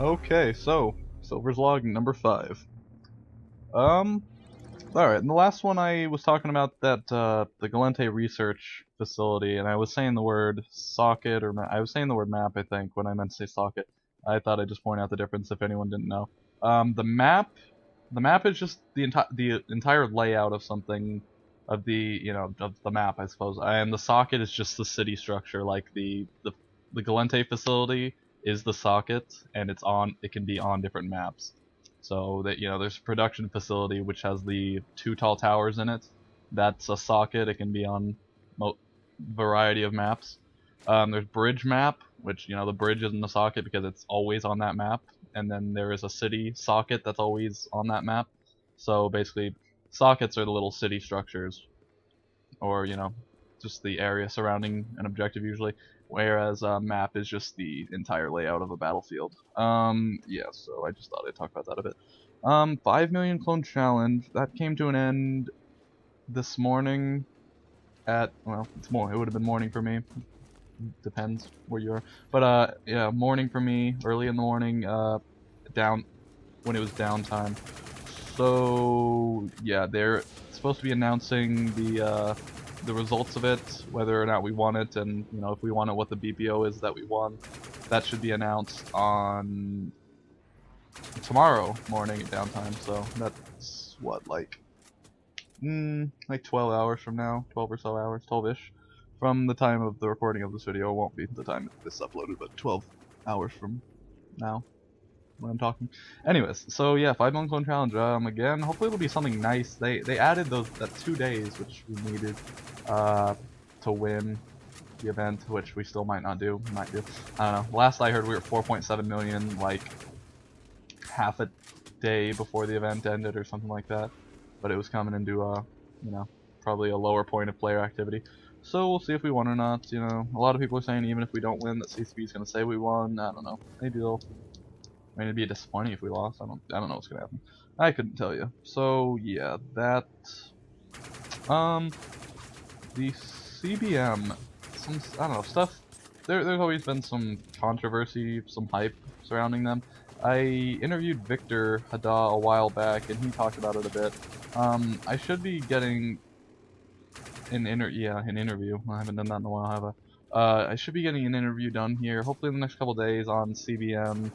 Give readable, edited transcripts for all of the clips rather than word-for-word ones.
Okay, so Silver's log number 5. Um, Alright, in the last one I was talking about that the Galente research facility, and I was saying the word socket or I was saying the word map, I think, when I meant to say socket. I thought I'd just point out the difference if anyone didn't know. The map is just the entire layout of something, of the map, I suppose. And the socket is just the city structure, like the Galente facility is the socket, and it can be on different maps. So that there's a production facility which has the two tall towers in it. That's a socket. It can be on variety of maps. There's bridge map, which the bridge isn't a socket because it's always on that map. And then there is a city socket that's always on that map. So basically, sockets are the little city structures, or just the area surrounding an objective usually. Whereas a map is just the entire layout of a battlefield. Yeah. So I just thought I'd talk about that a bit. 5 million clone challenge that came to an end this morning at it would have been morning for me, depends where you are. But yeah, morning for me, early in the morning, down when it was downtime. So yeah, they're supposed to be announcing the results of it, whether or not we won it, and if we won it, what the BPO is that we won. That should be announced on tomorrow morning at downtime. So that's what, like 12 hours from now, 12 or so hours, 12ish from the time of the recording of this video. It won't be the time this uploaded, but 12 hours from now when I'm talking. Anyways, so yeah, 5 million clone challenge. Again, hopefully it'll be something nice. They added that 2 days, which we needed to win the event, which we still might not do. Might do. I don't know. Last I heard, we were 4.7 million, like half a day before the event ended or something like that. But it was coming into probably a lower point of player activity. So we'll see if we won or not. A lot of people are saying even if we don't win, that CCP is gonna say we won. I don't know. Maybe they'll. I mean, it'd be disappointing if we lost. I don't know what's gonna happen. I couldn't tell you. So yeah, that. The CBM. I don't know, stuff. There's always been some controversy, some hype surrounding them. I interviewed Victor Hada a while back, and he talked about it a bit. I should be getting an interview. I haven't done that in a while, have I? I should be getting an interview done here, hopefully in the next couple days on CBM.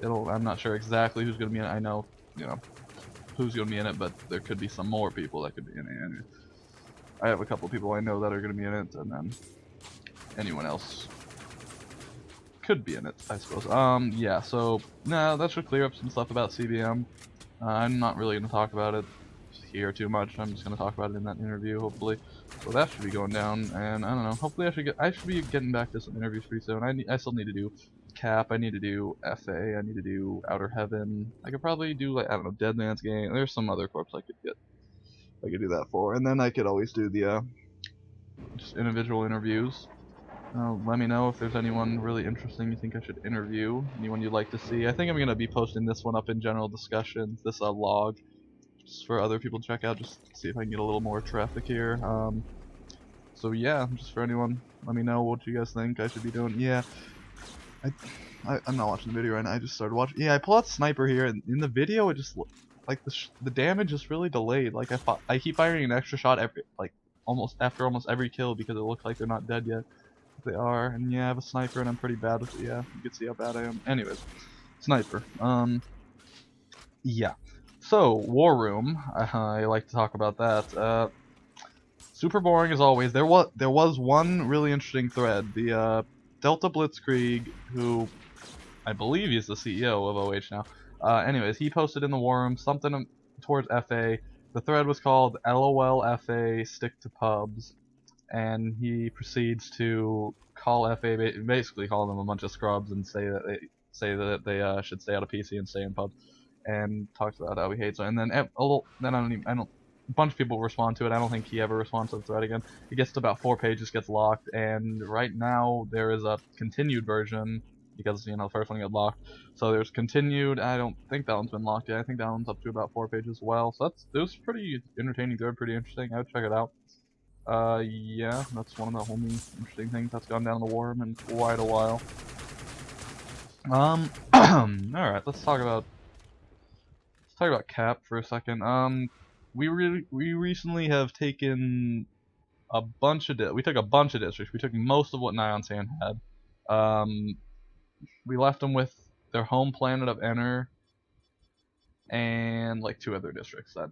I'm not sure exactly who's gonna be in it. I know, who's gonna be in it, but there could be some more people that could be in it. I have a couple people I know that are gonna be in it, and then anyone else could be in it, I suppose. Yeah, so, that should clear up some stuff about CBM. I'm not really going to talk about it here too much. I'm just going to talk about it in that interview, hopefully. So that should be going down, and I don't know, hopefully I should be getting back to some interviews pretty soon. I still need to do Cap, I need to do FA, I need to do Outer Heaven. I could probably do, like, I don't know, Deadlands game. There's some other corps I could do that for, and then I could always do the, just individual interviews. Let me know if there's anyone really interesting you think I should interview, anyone you'd like to see. I think I'm going to be posting this one up in general discussions, this log, just for other people to check out, just see if I can get a little more traffic here. So yeah, just for anyone, let me know what you guys think I should be doing. Yeah, I'm not watching the video right now, I just started watching. Yeah, I pull out Sniper here, and in the video it just, like, the damage is really delayed. Like, I keep firing an extra shot almost every kill because it looks like they're not dead yet. They are, and yeah, I have a sniper and I'm pretty bad with it. Yeah, you can see how bad I am. Anyways, sniper. Yeah. So, War Room, I like to talk about that. Super boring as always. There was one really interesting thread. The Delta Blitzkrieg, who I believe is the CEO of OH now. Anyways, he posted in the War Room something towards FA. The thread was called LOL FA Stick to Pubs. And he proceeds to call FA, basically call them a bunch of scrubs, and say that they should stay out of PC and stay in pubs, and talks about how he hates it. And then a bunch of people respond to it. I don't think he ever responds to the thread again. It gets to about 4 pages, gets locked, and right now there is a continued version because the first one got locked. So there's continued. I don't think that one's been locked yet. I think that one's up to about 4 pages as well. So it was pretty entertaining thread, pretty interesting. I would check it out. Yeah, that's one of the only interesting things that's gone down in the war room in quite a while. Alright, let's talk about cap for a second. We recently have taken we took a bunch of districts. We took most of what Nyan San had. We left them with their home planet of Enter and like 2 other districts. I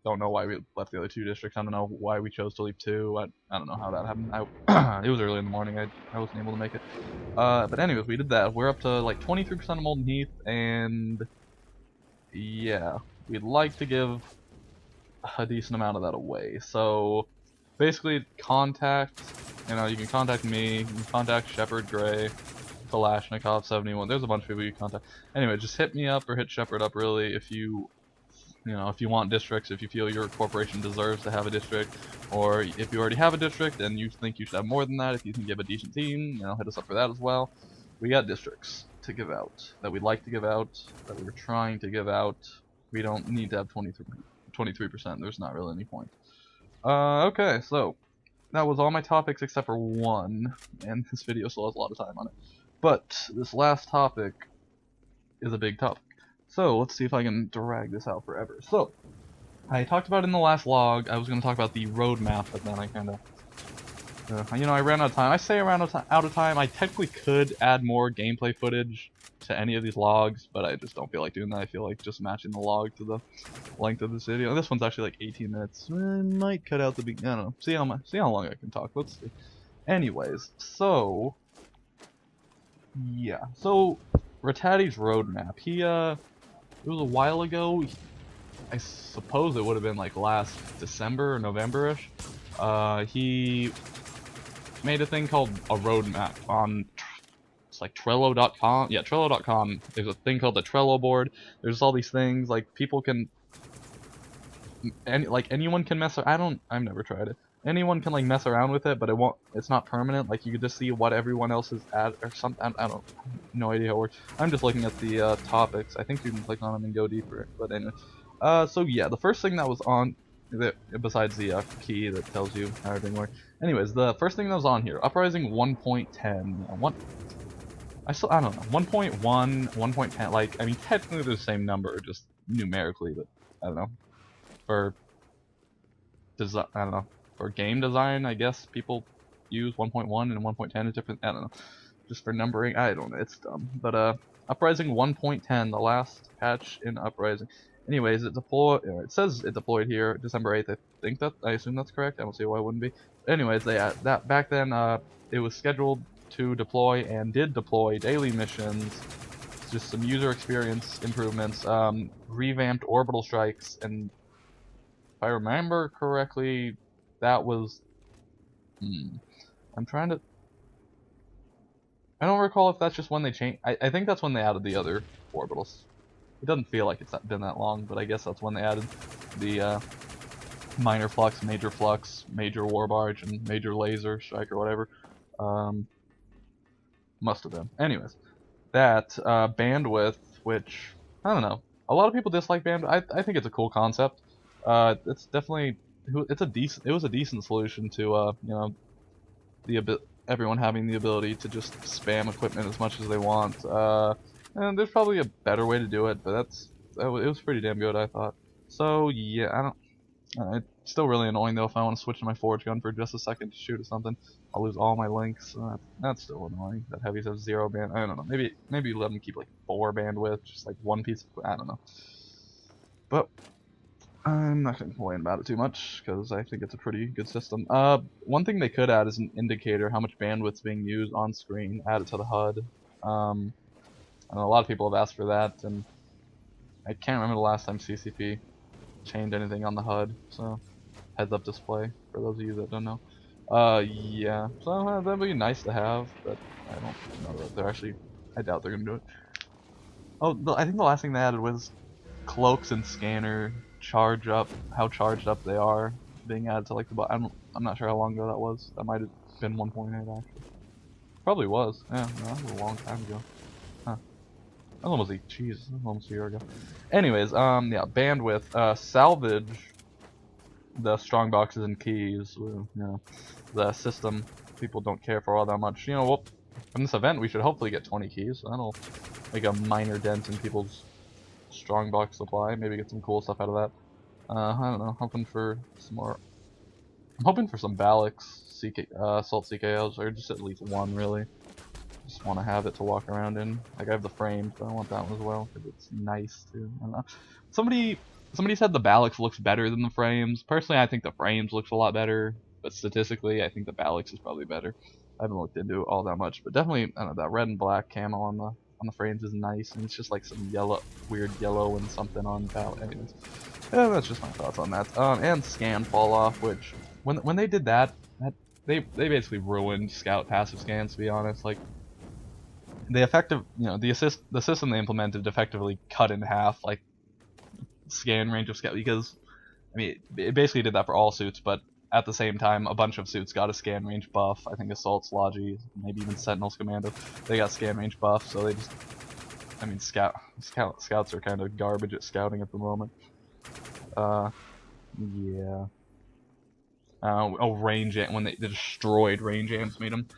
don't know why we left the other 2 districts. I don't know why we chose to leave 2. I don't know how that happened. It was early in the morning. I wasn't able to make it. But anyways, we did that. We're up to like 23% of Molten Heath, and yeah, we'd like to give a decent amount of that away. So basically, contact. You can contact me. You can contact Shepard Gray, Kalashnikov 71. There's a bunch of people you can contact. Anyway, just hit me up or hit Shepard up really if you want districts, if you feel your corporation deserves to have a district, or if you already have a district and you think you should have more than that, if you think you have a decent team, hit us up for that as well. We got districts to give out, that we'd like to give out, that we're trying to give out. We don't need to have 23%, there's not really any point. Okay, so that was all my topics except for one, and this video still has a lot of time on it. But this last topic is a big topic. So let's see if I can drag this out forever. So I talked about in the last log, I was going to talk about the roadmap, but then I kind of, I ran out of time. I say I ran out of time. I technically could add more gameplay footage to any of these logs, but I just don't feel like doing that. I feel like just matching the log to the length of this video. This one's actually like 18 minutes. I might cut out the beginning. I don't know. See how long I can talk. Let's see. Anyways, so yeah. So Rattati's roadmap. It was a while ago. I suppose it would have been like last December or November-ish. He made a thing called a roadmap on, it's like Trello.com. Yeah, Trello.com. There's a thing called the Trello board. There's all these things, like people can, anyone can I've never tried it. Anyone can like mess around with it, but it's not permanent. Like you can just see what everyone else is at or something. I don't, no idea how it works. I'm just looking at the topics. I think you can click on them and go deeper. But anyway, so yeah, the first thing that was on, besides the key that tells you how everything works. Anyways, the first thing that was on here, Uprising 1.10. I don't know, 1.1, 1.10. Like, I mean, technically they're the same number, just numerically, but I don't know. For design, I don't know. For game design, I guess people use 1.1 and 1.10 is different. I don't know. Just for numbering, I don't know. It's dumb. But Uprising 1.10, the last patch in Uprising. Anyways, it says it deployed here December 8th. I assume that's correct. I don't see why it wouldn't be. Anyways, that back then it was scheduled to deploy and did deploy daily missions. Just some user experience improvements, revamped orbital strikes, and if I remember correctly, that was, I'm trying to, I don't recall if that's just when they changed. I think that's when they added the other orbitals. It doesn't feel like it's been that long, but I guess that's when they added the minor flux, major war barge, and major laser strike or whatever. Must have been. Anyways, that bandwidth, which I don't know, a lot of people dislike bandwidth. I think it's a cool concept. It's definitely, it was a decent solution to everyone having the ability to just spam equipment as much as they want. And there's probably a better way to do it, but it was pretty damn good, I thought. So yeah, it's still really annoying though. If I want to switch to my forge gun for just a second to shoot at something, I'll lose all my links. That's still annoying. That heavies have 0 band. I don't know. Maybe let them keep like 4 bandwidth, just like one piece of, I don't know. But I'm not going to complain about it too much, because I think it's a pretty good system. One thing they could add is an indicator how much bandwidth's being used on screen, add it to the HUD. I know a lot of people have asked for that, and I can't remember the last time CCP changed anything on the HUD, so heads-up display, for those of you that don't know. Yeah, so that'd be nice to have, but I don't know that they're actually, I doubt they're going to do it. Oh, I think the last thing they added was cloaks and scanner charge up, how charged up they are, being added to like the I'm not sure how long ago that was. That might have been 1.8 actually. Probably was. Yeah, no, that was a long time ago. Huh. That was almost almost a year ago. Anyways, yeah, bandwidth, salvage the strong boxes and keys, the system people don't care for all that much. from this event, we should hopefully get 20 keys. So that'll make a minor dent in people's strongbox supply. Maybe get some cool stuff out of that. I don't know. Hoping for some more. I'm hoping for some Balix, Assault CKOs, or just at least one, really. Just want to have it to walk around in. Like, I have the frames, but I want that one as well, because it's nice, too. I don't know. Somebody said the Balix looks better than the frames. Personally, I think the frames looks a lot better, but statistically, I think the Balix is probably better. I haven't looked into it all that much, but definitely, I don't know, that red and black camo on the frames is nice, and it's just like some weird yellow and something on Balix. Anyways, yeah, that's just my thoughts on that. And scan fall off, which when they did that they basically ruined scout passive scans, to be honest. Like, the system they implemented effectively cut in half like scan range of scout, because I mean it basically did that for all suits, but at the same time a bunch of suits got a scan range buff. I think Assault's Logi, maybe even Sentinel's Commando, they got scan range buff, so they just, I mean, scouts are kind of garbage at scouting at the moment. Yeah. Range amp, when they destroyed range amps, made them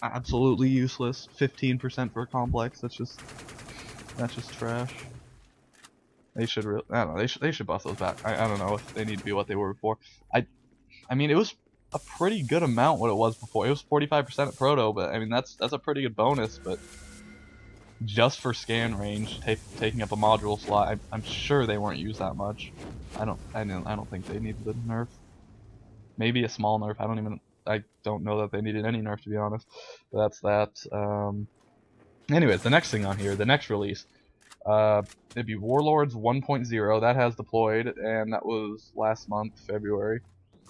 absolutely useless. 15% for a complex. That's just trash. They should really, I don't know. They should buff those back. I don't know if they need to be what they were before. I mean, it was a pretty good amount what it was before. It was 45% at Proto, but I mean that's a pretty good bonus. But just for scan range, taking up a module slot, I'm sure they weren't used that much. I don't think they needed the nerf. Maybe a small nerf. I don't know that they needed any nerf, to be honest. But that's that. Anyways, the next thing on here, the next release, it'd be Warlords 1.0. That has deployed, and that was last month, February.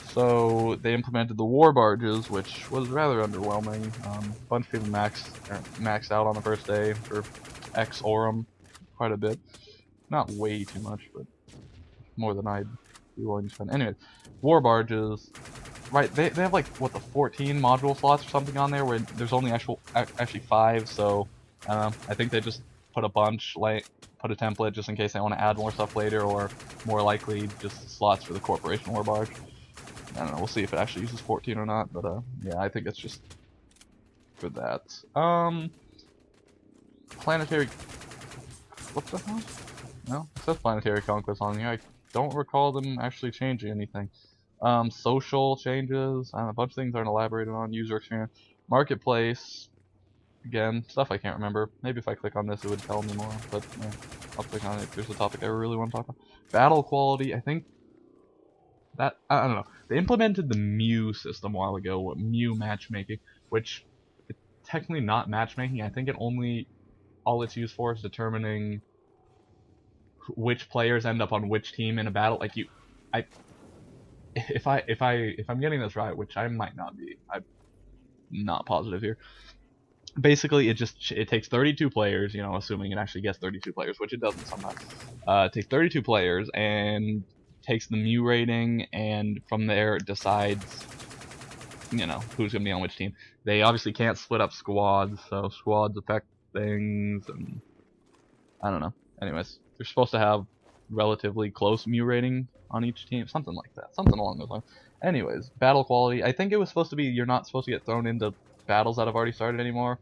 So they implemented the war barges, which was rather underwhelming. A bunch of people maxed out on the first day for X Aurum, quite a bit. Not way too much, but more than I'd be willing to spend. Anyway, war barges, right? They have like what, the 14 module slots or something on there, where there's only actually 5. So I think they just put a bunch, like put a template just in case they want to add more stuff later, or more likely just slots for the corporation war barge. I don't know. We'll see if it actually uses 14 or not. But yeah, I think it's just for that. Planetary. What the hell? No, it says Planetary Conquest on here. I don't recall them actually changing anything. Social changes. A bunch of things aren't elaborated on. User experience. Marketplace. Again, stuff I can't remember. Maybe if I click on this, it would tell me more. But yeah, I'll click on it if there's a topic I really want to talk about. Battle quality. I think that, I don't know. They implemented the Mew system a while ago, Mew matchmaking, which it's technically not matchmaking. I think all it's used for is determining which players end up on which team in a battle. Like if I'm getting this right, which I might not be, I'm not positive here. Basically, it takes 32 players, you know, assuming it actually gets 32 players, which it doesn't sometimes. It takes 32 players and takes the Mew rating, and from there it decides, you know, who's gonna be on which team. They obviously can't split up squads, so squads affect things, and I don't know. Anyways, they're supposed to have relatively close Mew rating on each team, something like that, something along those lines. Anyways, battle quality. I think it was supposed to be you're not supposed to get thrown into battles that have already started anymore,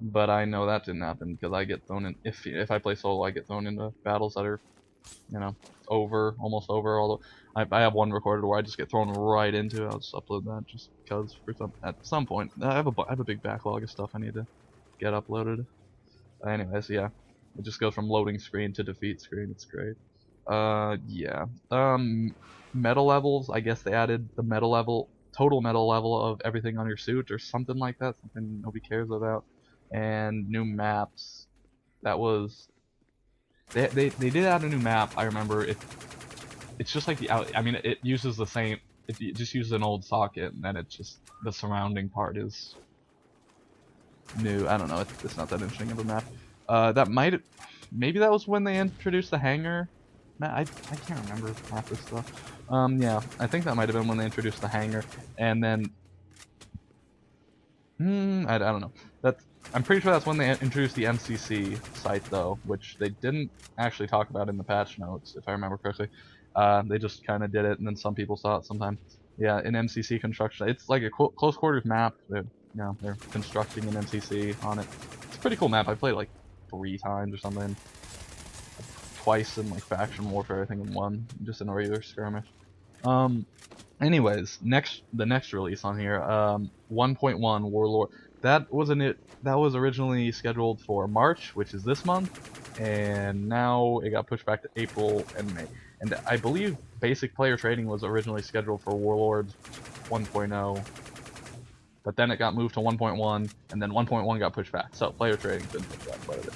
but I know that didn't happen because I get thrown in. If I play solo, I get thrown into battles that are, you know, almost over. Although I have one recorded where I just get thrown right into. I'll just upload that just because at some point I have a big backlog of stuff I need to get uploaded. Anyways, yeah, it just goes from loading screen to defeat screen. It's great. Yeah. Metal levels. I guess they added the total metal level of everything on your suit or something like that. Something nobody cares about. And new maps. That was. They did add a new map. I remember it's just like I mean, it uses the same. It just uses an old socket, and then it's just the surrounding part is new. I don't know. It's not that interesting of a map. Maybe that was when they introduced the hangar. I can't remember half this stuff. Yeah, I think that might have been when they introduced the hangar, and then I don't know. I'm pretty sure that's when they introduced the MCC site though, which they didn't actually talk about in the patch notes, if I remember correctly. They just kind of did it, and then some people saw it sometime. Yeah, in MCC construction, it's like a close quarters map. you know, they're constructing an MCC on it. It's a pretty cool map. I played it like 3 times or something. Twice in like faction warfare, I think, and one just in a regular skirmish. Anyways, the next release on here, 1.1 Warlord. That was originally scheduled for March, which is this month, and now it got pushed back to April and May. And I believe basic player trading was originally scheduled for Warlords 1.0, but then it got moved to 1.1, and then 1.1 got pushed back. So player trading's been pushed back quite a bit,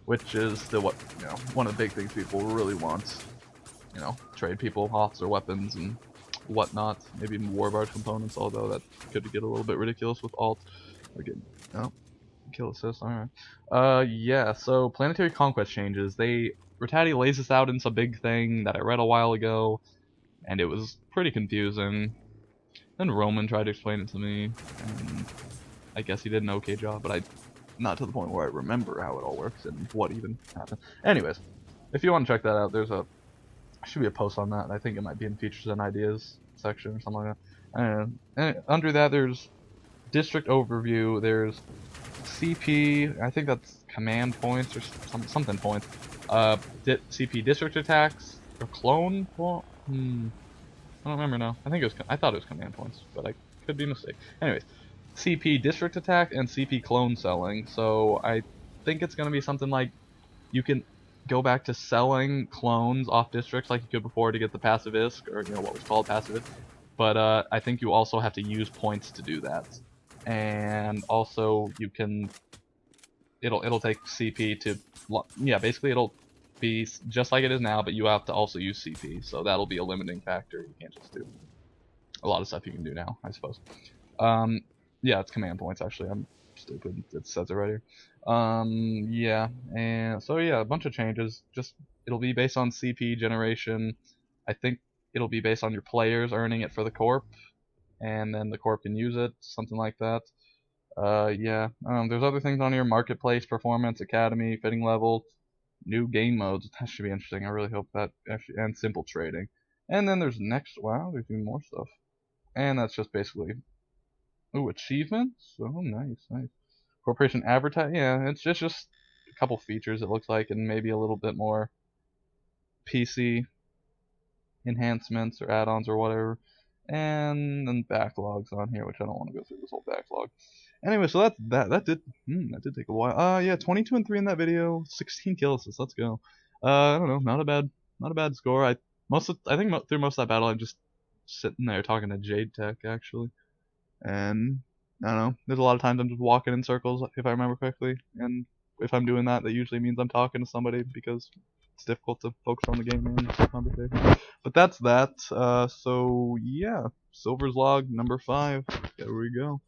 which is still what, you know, one of the big things people really want. You know, trade people hoths or weapons and whatnot. Maybe even warbard components, although that could get a little bit ridiculous with alt. Again, no, kill assist. All right. Yeah. So planetary conquest changes. Rattati lays this out in some big thing that I read a while ago, and it was pretty confusing. Then Roman tried to explain it to me, and I guess he did an okay job, but not to the point where I remember how it all works and what even happened. Anyways, if you want to check that out, should be a post on that. I think it might be in features and ideas section or something like that. And under that, there's district overview. There's CP. I think that's command points or something points. CP district attacks or clone. I don't remember now. I thought it was command points, but I could be mistaken. Anyways, CP district attack and CP clone selling. So I think it's gonna be something like you can go back to selling clones off districts like you could before to get the pacifist, or, you know, what was called pacifist. But I think you also have to use points to do that, and also you can. It'll take CP to, yeah, basically it'll be just like it is now, but you have to also use CP, so that'll be a limiting factor. You can't just do a lot of stuff you can do now, I suppose. Yeah, it's command points actually. I'm stupid. It says it right here. Yeah, and so yeah, a bunch of changes. Just it'll be based on CP generation. I think it'll be based on your players earning it for the corp, and then the corp can use it, something like that. Yeah. There's other things on here: marketplace, performance, academy, fitting level, new game modes. That should be interesting. I really hope that actually, and simple trading. And then there's next. Wow, there's even more stuff. And that's just basically. Ooh, achievements. Oh, nice, nice. Corporation advertise. Yeah, it's just a couple features it looks like, and maybe a little bit more PC enhancements or add-ons or whatever. And then backlogs on here, which I don't want to go through this whole backlog. Anyway, so that did take a while. Yeah, 22 and 3 in that video, 16 kill assists. Let's go. I don't know, not a bad score. I think through most of that battle, I'm just sitting there talking to Jade Tech actually, and I don't know. There's a lot of times I'm just walking in circles, if I remember correctly, and if I'm doing that, that usually means I'm talking to somebody because it's difficult to focus on the game and the conversation. But that's that. So yeah, Silver's log number 5. There we go.